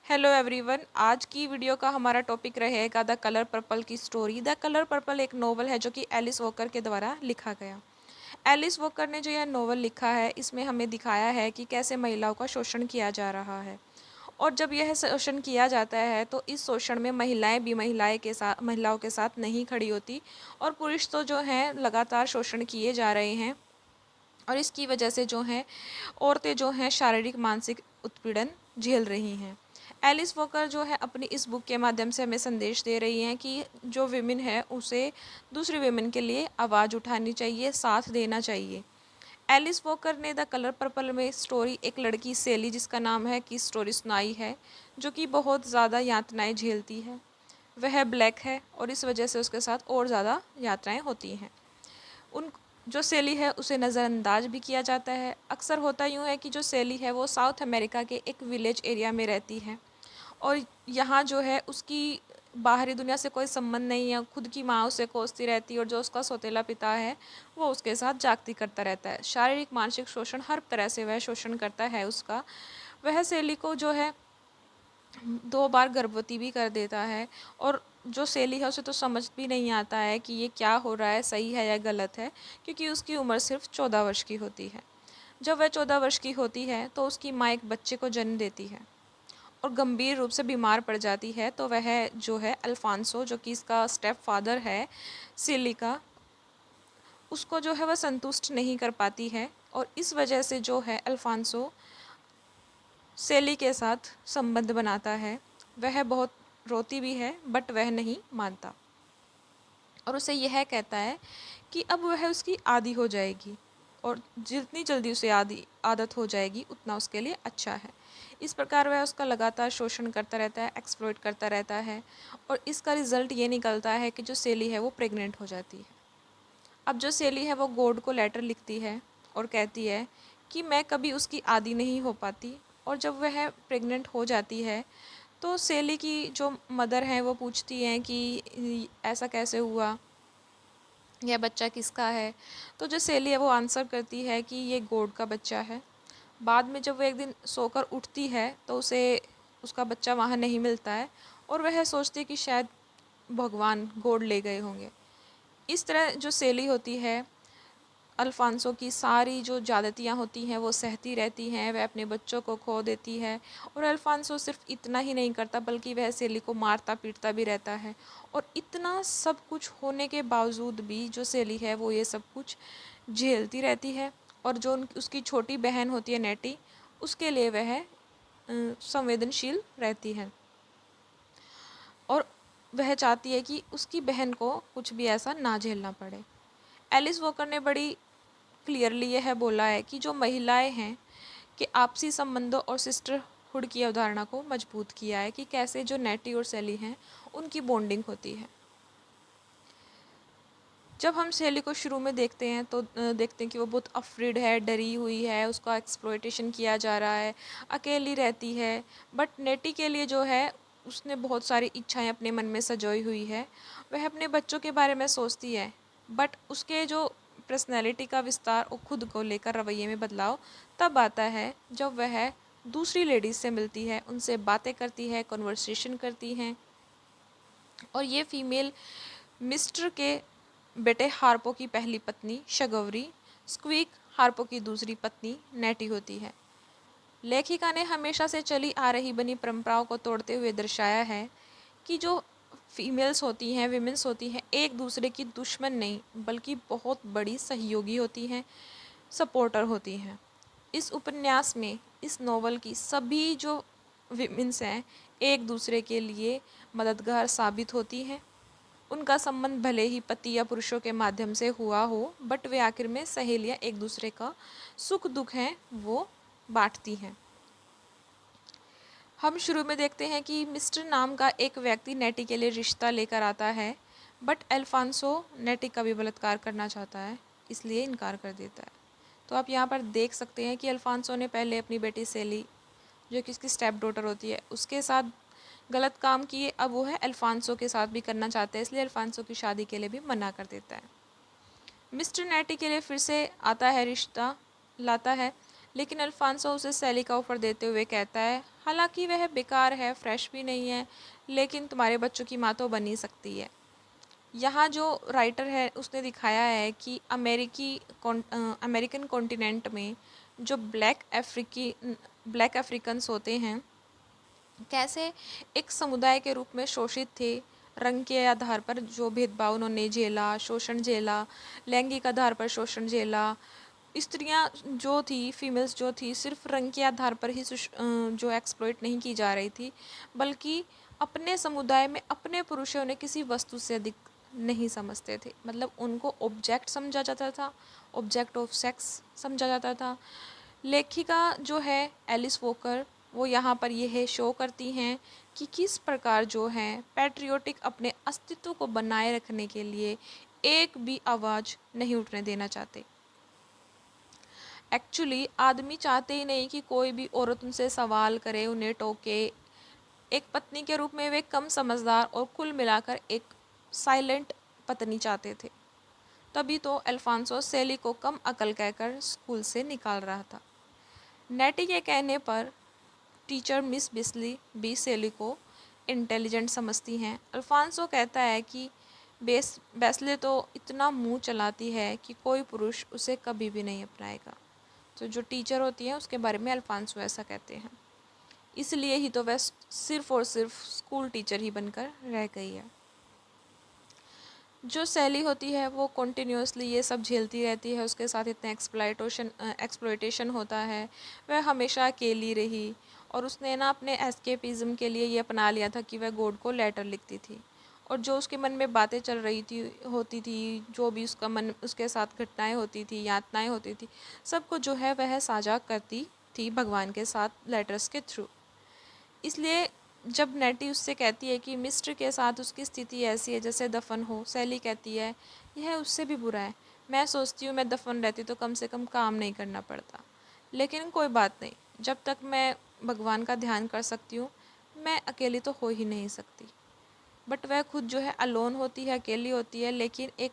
Hello everyone. आज की video का हमारा टॉपिक रहेगा द कलर पर्पल की स्टोरी। द कलर पर्पल एक नोवेल है जो कि एलिस वॉकर के द्वारा लिखा गया। एलिस वॉकर ने जो यह नोवेल लिखा है, इसमें हमें दिखाया है कि कैसे महिलाओं का शोषण किया जा रहा है। और जब यह शोषण किया जाता है तो इस शोषण में महिलाएं भी महिलाओं के साथ नहीं खड़ी होती, और पुरुष तो जो हैं लगातार शोषण किए जा रहे हैं। और इसकी वजह से जो हैं औरतें जो हैं शारीरिक मानसिक उत्पीड़न झेल रही हैं। एलिस वॉकर जो है अपनी इस बुक के माध्यम से हमें संदेश दे रही हैं कि जो विमेन है उसे दूसरी विमेन के लिए आवाज़ उठानी चाहिए, साथ देना चाहिए। एलिस वॉकर ने द कलर पर्पल में स्टोरी एक लड़की सेली, जिसका नाम है, की स्टोरी सुनाई है, जो कि बहुत ज़्यादा यातनाएं झेलती है। वह ब्लैक है और इस वजह से उसके साथ और ज़्यादा यात्राएं होती हैं। उन जो सेली है उसे नज़रअंदाज भी किया जाता है। अक्सर होता यूँ है कि जो सेली है वो साउथ अमेरिका के एक विलेज एरिया में रहती है, और यहाँ जो है उसकी बाहरी दुनिया से कोई संबंध नहीं है। खुद की माँ उसे कोसती रहती है, और जो उसका सौतेला पिता है वो उसके साथ जागती करता रहता है। शारीरिक मानसिक शोषण, हर तरह से वह शोषण करता है उसका। वह सेली को जो है 2 बार गर्भवती भी कर देता है, और जो सेली है उसे तो समझ भी नहीं आता है कि ये क्या हो रहा है, सही है या गलत है, क्योंकि उसकी उम्र सिर्फ 14 वर्ष की होती है। जब वह 14 वर्ष की होती है तो उसकी माँ एक बच्चे को जन्म देती है और गंभीर रूप से बीमार पड़ जाती है। तो वह जो है अल्फांसो, जो कि इसका स्टेप फादर है सेली का, उसको जो है वह संतुष्ट नहीं कर पाती है, और इस वजह से जो है अल्फांसो सेली के साथ संबंध बनाता है। वह बहुत रोती भी है, बट वह नहीं मानता, और उसे यह कहता है कि अब वह उसकी आदी हो जाएगी, और जितनी जल्दी उसे आदत हो जाएगी उतना उसके लिए अच्छा है। इस प्रकार वह उसका लगातार शोषण करता रहता है, एक्सप्लॉइट करता रहता है, और इसका रिज़ल्ट ये निकलता है कि जो सेली है वो प्रेग्नेंट हो जाती है। अब जो सेली है वो गॉड को लेटर लिखती है और कहती है कि मैं कभी उसकी आदी नहीं हो पाती। और जब वह प्रेग्नेंट हो जाती है तो सेली की जो मदर हैं वो पूछती हैं कि ऐसा कैसे हुआ, यह बच्चा किसका है। तो जो सेली है वो आंसर करती है कि ये गॉड का बच्चा है। बाद में जब वो एक दिन सोकर उठती है तो उसे उसका बच्चा वहाँ नहीं मिलता है, और वह सोचती है कि शायद भगवान गॉड ले गए होंगे। इस तरह जो सेली होती है, अल्फांसो की सारी जो ज़्यादतियाँ होती हैं वो सहती रहती हैं। वह अपने बच्चों को खो देती है, और अल्फांसो सिर्फ इतना ही नहीं करता बल्कि वह सेली को मारता पीटता भी रहता है। और इतना सब कुछ होने के बावजूद भी जो सेली है वो ये सब कुछ झेलती रहती है। और जो उसकी छोटी बहन होती है नेटी, उसके लिए वह संवेदनशील रहती है, और वह चाहती है कि उसकी बहन को कुछ भी ऐसा ना झेलना पड़े। एलिस वॉकर ने बड़ी क्लियरली यह बोला है कि जो महिलाएं हैं कि आपसी संबंधों और सिस्टरहुड की अवधारणा को मजबूत किया है, कि कैसे जो नेटी और सेली हैं उनकी बॉन्डिंग होती है। जब हम सेली को शुरू में देखते हैं तो देखते हैं कि वो बहुत अफ्रीड है, डरी हुई है, उसका एक्सप्लॉइटेशन किया जा रहा है, अकेली रहती है। बट नेटी के लिए जो है उसने बहुत सारी इच्छाएं अपने मन में सजोई हुई है। वह अपने बच्चों के बारे में सोचती है, बट उसके जो पर्सनैलिटी का विस्तार और खुद को लेकर रवैये में बदलाव तब आता है जब वह दूसरी लेडीज़ से मिलती है, उनसे बातें करती है, कन्वर्सेशन करती हैं। और ये फीमेल मिस्टर के बेटे हार्पो की पहली पत्नी शगवरी, स्क्वीक हार्पो की दूसरी पत्नी नेटी होती है। लेखिका ने हमेशा से चली आ रही बनी परंपराओं को तोड़ते हुए दर्शाया है कि जो फीमेल्स होती हैं, विमेंस होती हैं, एक दूसरे की दुश्मन नहीं बल्कि बहुत बड़ी सहयोगी होती हैं, सपोर्टर होती हैं। इस उपन्यास में, इस नॉवल की सभी जो विमेंस हैं एक दूसरे के लिए मददगार साबित होती हैं। उनका संबंध भले ही पति या पुरुषों के माध्यम से हुआ हो, बट वे आखिर में सहेलियां एक दूसरे का सुख दुख हैं वो बांटती हैं। हम शुरू में देखते हैं कि मिस्टर नाम का एक व्यक्ति नेटी के लिए रिश्ता लेकर आता है, बट अल्फांसो नेटी का भी बलात्कार करना चाहता है, इसलिए इनकार कर देता है। तो आप यहाँ पर देख सकते हैं कि अल्फांसो ने पहले अपनी बेटी सेली, जो कि उसकी स्टेप डॉटर होती है, उसके साथ गलत काम किए। अब वो है अल्फांसो के साथ भी करना चाहते हैं, इसलिए अल्फांसो की शादी के लिए भी मना कर देता है। मिस्टर नेटी के लिए फिर से आता है रिश्ता, लाता है, लेकिन अल्फांसो उसे सैली का ऑफ़र देते हुए कहता है, हालांकि वह बेकार है, फ्रेश भी नहीं है, लेकिन तुम्हारे बच्चों की माँ तो बन ही सकती है। यहाँ जो राइटर है उसने दिखाया है कि अमेरिकन कॉन्टिनेंट में जो ब्लैक अफ्रीकन्स होते हैं, कैसे एक समुदाय के रूप में शोषित थे। रंग के आधार पर जो भेदभाव उन्होंने झेला, शोषण झेला, लैंगिक आधार पर शोषण झेला। स्त्रियां जो थी, फीमेल्स जो थी, सिर्फ रंग के आधार पर ही जो एक्सप्लॉइट नहीं की जा रही थी, बल्कि अपने समुदाय में अपने पुरुषों उन्हें किसी वस्तु से अधिक नहीं समझते थे। मतलब उनको ऑब्जेक्ट समझा जाता था, ऑब्जेक्ट ऑफ सेक्स समझा जाता था। लेखिका जो है एलिस वॉकर, वो यहाँ पर यह शो करती हैं कि किस प्रकार जो है पैट्रियोटिक अपने अस्तित्व को बनाए रखने के लिए एक भी आवाज़ नहीं उठने देना चाहते। एक्चुअली आदमी चाहते ही नहीं कि कोई भी औरत उनसे सवाल करे, उन्हें टोके। एक पत्नी के रूप में वे कम समझदार और कुल मिलाकर एक साइलेंट पत्नी चाहते थे। तभी तो अल्फांसो सेली को कम अकल कहकर स्कूल से निकाल रहा था। नेटी के कहने पर टीचर मिस बी सेली को इंटेलिजेंट समझती हैं। अल्फांसो कहता है कि बेस्ले तो इतना मुंह चलाती है कि कोई पुरुष उसे कभी भी नहीं अपनाएगा। तो जो टीचर होती है उसके बारे में अल्फांसो ऐसा कहते हैं। इसलिए ही तो वह सिर्फ और सिर्फ स्कूल टीचर ही बनकर रह गई है। जो सैली होती है वो कंटिन्यूसली ये सब झेलती रहती है, उसके साथ इतना एक्सप्लॉयटेशन होता है। वह हमेशा अकेली रही और उसने ना अपने एस्केपिज्म के लिए ये अपना लिया था कि वह गॉड को लेटर लिखती थी, और जो उसके मन में बातें चल रही थी, जो भी उसका मन, उसके साथ घटनाएं होती थी, यातनाएं होती थी, सबको जो है वह साझा करती थी भगवान के साथ लेटर्स के थ्रू। इसलिए जब नेटी उससे कहती है कि मिस्टर के साथ उसकी स्थिति ऐसी है जैसे दफन हो, सैली कहती है यह उससे भी बुरा है। मैं सोचती हूँ मैं दफन रहती तो कम से कम काम नहीं करना पड़ता, लेकिन कोई बात नहीं, जब तक मैं भगवान का ध्यान कर सकती हूँ मैं अकेली तो हो ही नहीं सकती। बट वह खुद जो है अलोन होती है, अकेली होती है, लेकिन एक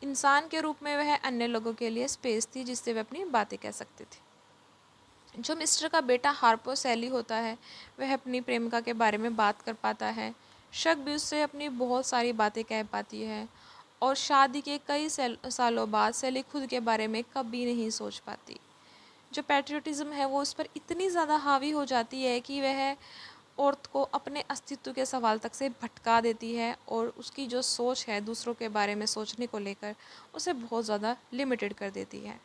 इंसान के रूप में वह अन्य लोगों के लिए स्पेस थी जिससे वह अपनी बातें कह सकती थी। जो मिस्टर का बेटा हार्पो सैली होता है, वह अपनी प्रेमिका के बारे में बात कर पाता है। शक भी उससे अपनी बहुत सारी बातें कह पाती है, और शादी के कई सालों बाद सैली खुद के बारे में कभी नहीं सोच पाती। जो पैट्रियोटिज्म है वो उस पर इतनी ज़्यादा हावी हो जाती है कि वह औरत को अपने अस्तित्व के सवाल तक से भटका देती है, और उसकी जो सोच है दूसरों के बारे में सोचने को लेकर उसे बहुत ज़्यादा लिमिटेड कर देती है।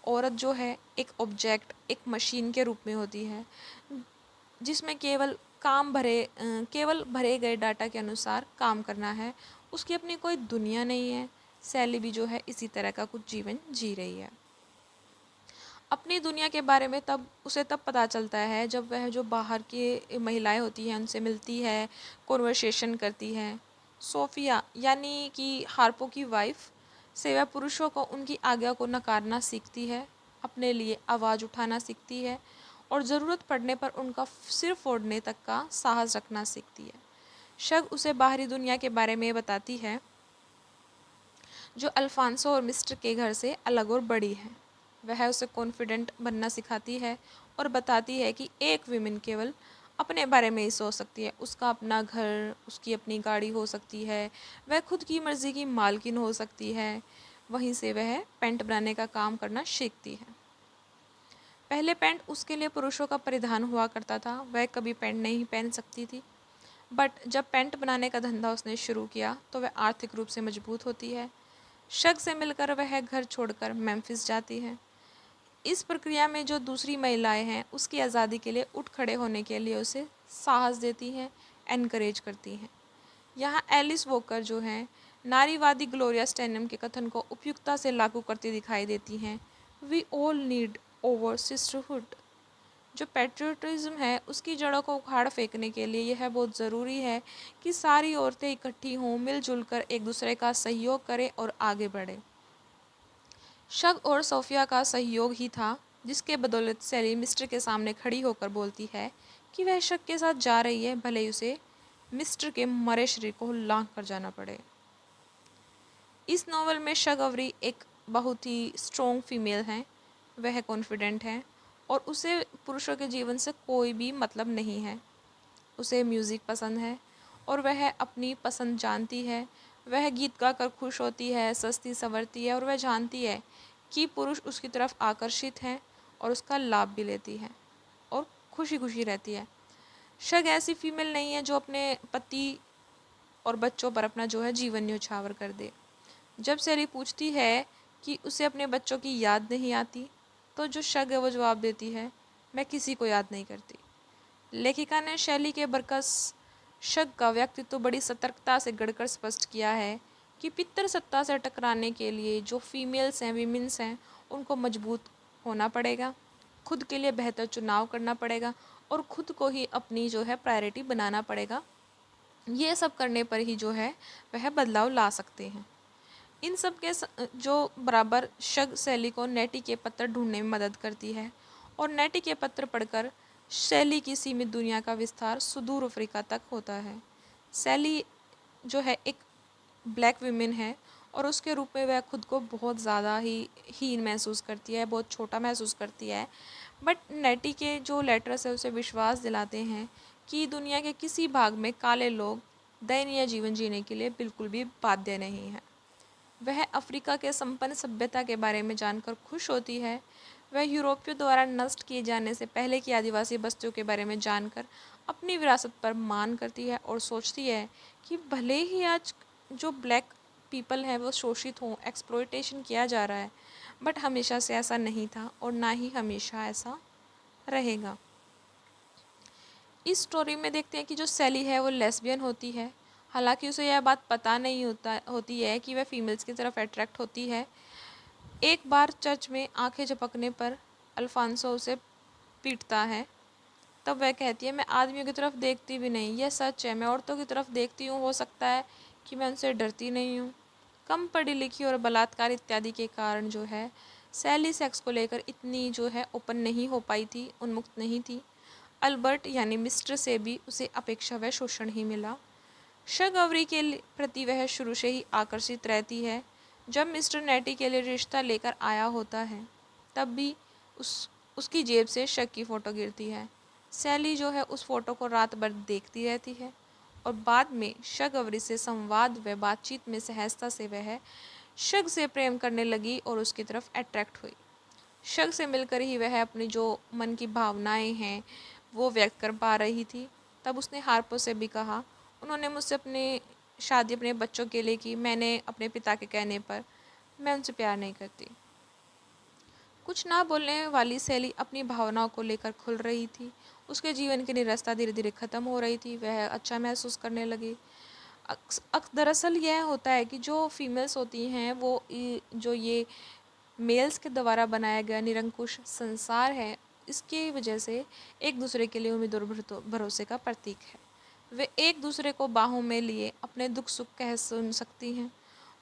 औरत जो है एक ऑब्जेक्ट, एक मशीन के रूप में होती है जिसमें केवल भरे गए डाटा के अनुसार काम करना है। उसकी अपनी कोई दुनिया नहीं है। सैली भी जो है इसी तरह का कुछ जीवन जी रही है। अपनी दुनिया के बारे में तब पता चलता है जब वह जो बाहर की महिलाएं होती हैं उनसे मिलती है, कॉन्वर्सेशन करती है। सोफिया यानी कि हार्पो की वाइफ से वह पुरुषों को उनकी आज्ञा को नकारना सीखती है, अपने लिए आवाज़ उठाना सीखती है, और ज़रूरत पड़ने पर उनका सिर फोड़ने तक का साहस रखना सीखती है। शग उसे बाहरी दुनिया के बारे में बताती है जो अल्फांसो और मिस्टर के घर से अलग और बड़ी है। वह उसे कॉन्फिडेंट बनना सिखाती है और बताती है कि एक विमेन केवल अपने बारे में ही सोच सकती है। उसका अपना घर, उसकी अपनी गाड़ी हो सकती है, वह खुद की मर्ज़ी की मालकिन हो सकती है। वहीं से वह पैंट बनाने का काम करना सीखती है। पहले पैंट उसके लिए पुरुषों का परिधान हुआ करता था, वह कभी पैंट नहीं पहन सकती थी। बट जब पैंट बनाने का धंधा उसने शुरू किया तो वह आर्थिक रूप से मजबूत होती है। शग से मिलकर वह घर छोड़कर मेम्फिस जाती है। इस प्रक्रिया में जो दूसरी महिलाएं हैं उसकी आज़ादी के लिए उठ खड़े होने के लिए उसे साहस देती हैं, एनकरेज करती हैं। यहाँ एलिस वॉकर जो हैं नारीवादी ग्लोरिया स्टेनम के कथन को उपयुक्तता से लागू करती दिखाई देती हैं। We all need over sisterhood. जो पैट्रियोटिज्म है उसकी जड़ों को उखाड़ फेंकने के लिए यह बहुत ज़रूरी है कि सारी औरतें इकट्ठी हों, मिलजुल कर एक दूसरे का सहयोग करें और आगे बढ़ें। शग और सोफिया का सहयोग ही था जिसके बदौलत सैली मिस्टर के सामने खड़ी होकर बोलती है कि वह शग के साथ जा रही है, भले ही उसे मिस्टर के मरे शरीर को लांघ कर जाना पड़े। इस नॉवल में शग अवरी एक बहुत ही स्ट्रॉन्ग फीमेल हैं। वह कॉन्फिडेंट है और उसे पुरुषों के जीवन से कोई भी मतलब नहीं है। उसे म्यूज़िक पसंद है और वह अपनी पसंद जानती है। वह गीत गाकर खुश होती है, सजती संवरती है और वह जानती है कि पुरुष उसकी तरफ आकर्षित हैं और उसका लाभ भी लेती है और खुशी खुशी रहती है। शग ऐसी फीमेल नहीं है जो अपने पति और बच्चों पर अपना जो है जीवन न्यौछावर कर दे। जब सैली पूछती है कि उसे अपने बच्चों की याद नहीं आती, तो जो शग है वो जवाब देती है, मैं किसी को याद नहीं करती। लेखिका ने शैली के बरकस शग का व्यक्तित्व बड़ी सतर्कता से गढ़कर स्पष्ट किया है कि पितर सत्ता से टकराने के लिए जो फीमेल्स हैं, विमेंस हैं, उनको मजबूत होना पड़ेगा, खुद के लिए बेहतर चुनाव करना पड़ेगा और खुद को ही अपनी जो है प्रायोरिटी बनाना पड़ेगा। ये सब करने पर ही जो है वह बदलाव ला सकते हैं। इन सब के जो बराबर शग शैली को नेटी के पत्र ढूंढने में मदद करती है और नेटी के पत्र पढ़कर शैली की सीमित दुनिया का विस्तार सुदूर अफ्रीका तक होता है। शैली जो है एक ब्लैक विमेन है और उसके रूप में वह खुद को बहुत ज़्यादा ही हीन महसूस करती है, बहुत छोटा महसूस करती है। बट नेटी के जो लेटर्स है उसे विश्वास दिलाते हैं कि दुनिया के किसी भाग में काले लोग दयनीय जीवन जीने के लिए बिल्कुल भी बाध्य नहीं हैं। वह अफ्रीका के संपन्न सभ्यता के बारे में जानकर खुश होती है। वह यूरोपियों द्वारा नष्ट किए जाने से पहले की आदिवासी बस्तियों के बारे में जानकर अपनी विरासत पर मान करती है और सोचती है कि भले ही आज जो ब्लैक पीपल हैं वो शोषित हों, एक्सप्लॉयटेशन किया जा रहा है, बट हमेशा से ऐसा नहीं था और ना ही हमेशा ऐसा रहेगा। इस स्टोरी में देखते हैं कि जो सैली है वो लेस्बियन होती है। हालांकि उसे यह बात पता नहीं होती है कि वह फीमेल्स की तरफ अट्रैक्ट होती है। एक बार चर्च में आंखें झपकने पर अल्फांसो उसे पीटता है। तब वह कहती है, मैं आदमियों की तरफ देखती भी नहीं, यह सच है, मैं औरतों की तरफ देखती हूँ, हो सकता है कि मैं उनसे डरती नहीं हूँ। कम पढ़ी लिखी और बलात्कार इत्यादि के कारण जो है सैली सेक्स को लेकर इतनी जो है ओपन नहीं हो पाई थी, उन्मुक्त नहीं थी। अल्बर्ट यानी मिस्टर से भी उसे अपेक्षा व शोषण ही मिला। शग अवरी के प्रति वह शुरू से ही आकर्षित रहती है। जब मिस्टर नेटी के लिए रिश्ता लेकर आया होता है तब भी उसकी जेब से शग की फ़ोटो गिरती है। सैली जो है उस फ़ोटो को रात भर देखती रहती है और बाद में शग अवरी से संवाद व बातचीत में सहजता से वह शग से प्रेम करने लगी और उसकी तरफ अट्रैक्ट हुई। शग से मिलकर ही वह अपनी जो मन की भावनाएं हैं वो व्यक्त कर पा रही थी। तब उसने हार्पो से भी कहा, उन्होंने मुझसे अपनी शादी अपने बच्चों के लिए की, मैंने अपने पिता के कहने पर मैं उनसे प्यार नहीं करती। कुछ ना बोलने वाली सैली अपनी भावनाओं को लेकर खुल रही थी। उसके जीवन की निरस्ता धीरे धीरे ख़त्म हो रही थी। वह अच्छा महसूस करने लगी। दरअसल यह होता है कि जो फीमेल्स होती हैं वो जो ये मेल्स के द्वारा बनाया गया निरंकुश संसार है, इसकी वजह से एक दूसरे के लिए उम्मीद और भरोसे का प्रतीक है। वे एक दूसरे को बाहों में लिए अपने दुख सुख कह सुन सकती हैं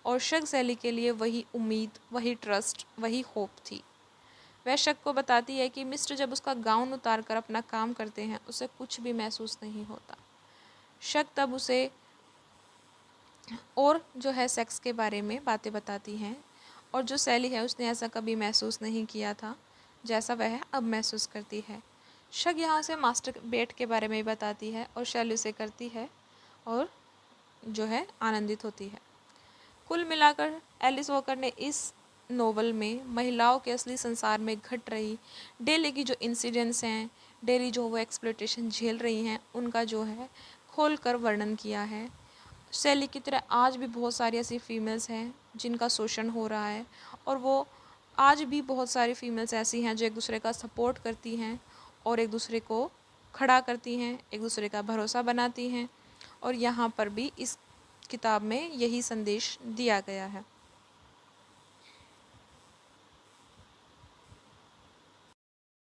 और शग सैली के लिए वही उम्मीद, वही ट्रस्ट, वही होप थी। वह शग को बताती है कि मिस्टर जब उसका गाउन उतार कर अपना काम करते हैं उसे कुछ भी महसूस नहीं होता। शग तब उसे और जो है सेक्स के बारे में बातें बताती हैं और जो सैली है उसने ऐसा कभी महसूस नहीं किया था जैसा वह अब महसूस करती है। शग यहाँ से मास्टर बेट के बारे में भी बताती है और शैली उसे करती है और जो है आनंदित होती है। कुल मिलाकर एलिस वॉकर ने इस नोवेल में महिलाओं के असली संसार में घट रही डेली की जो इंसिडेंट्स हैं, डेली जो वो एक्सप्लॉयटेशन झेल रही हैं, उनका जो है खोल कर वर्णन किया है। सैली की तरह आज भी बहुत सारी ऐसी फीमेल्स हैं जिनका शोषण हो रहा है और वो आज भी बहुत सारी फीमेल्स ऐसी हैं जो एक दूसरे का सपोर्ट करती हैं और एक दूसरे को खड़ा करती हैं, एक दूसरे का भरोसा बनाती हैं और यहाँ पर भी इस किताब में यही संदेश दिया गया है।